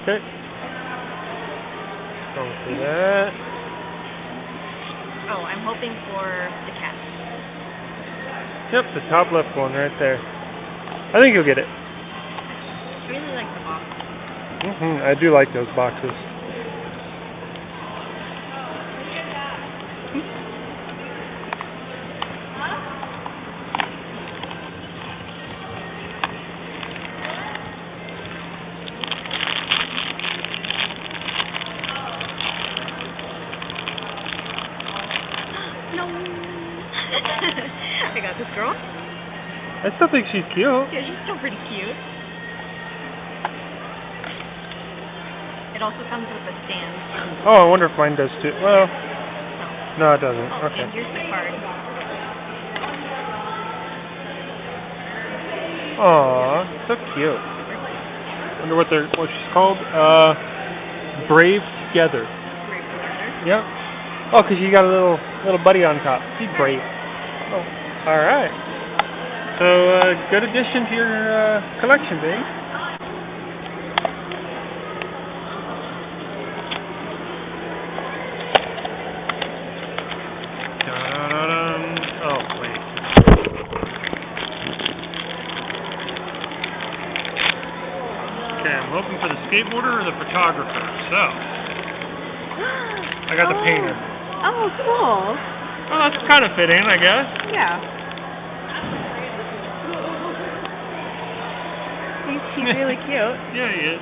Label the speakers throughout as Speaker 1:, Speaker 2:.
Speaker 1: Okay. Don't see that.
Speaker 2: Oh, I'm hoping for the cat.
Speaker 1: Yep, the top left one right there. I think you'll get it.
Speaker 2: I really like the box.
Speaker 1: I do like those boxes.
Speaker 2: No. I got this girl.
Speaker 1: I still think she's cute.
Speaker 2: Yeah, she's still pretty cute. It also comes with a stand.
Speaker 1: Oh, I wonder if mine does too. Well, no, it doesn't.
Speaker 2: Oh,
Speaker 1: Okay.
Speaker 2: and here's the card.
Speaker 1: Aw, so cute. Wonder what she's called. Brave Together.
Speaker 2: Brave together.
Speaker 1: Yep. Oh, 'cause you got a little buddy on top. He's brave. Oh, all right. So, good addition to your collection, babe. Dun-dun-dun-dun. Oh, wait. Okay, I'm hoping for the skateboarder or the photographer. So, I got the painter.
Speaker 2: Oh, cool.
Speaker 1: Well, that's kind of fitting, I guess.
Speaker 2: Yeah. He's really cute.
Speaker 1: Yeah, he is.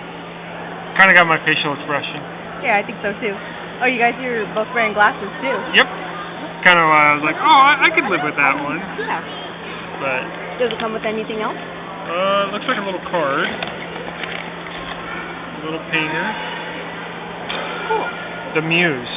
Speaker 1: Kind of got my facial expression.
Speaker 2: Yeah, I think so too. Oh, you guys are both wearing glasses too.
Speaker 1: Yep. Kind of why I was like, oh, I could live with that one.
Speaker 2: Yeah.
Speaker 1: But,
Speaker 2: Does it come with anything else?
Speaker 1: looks like a little card. A little painter.
Speaker 2: Cool.
Speaker 1: The Muse.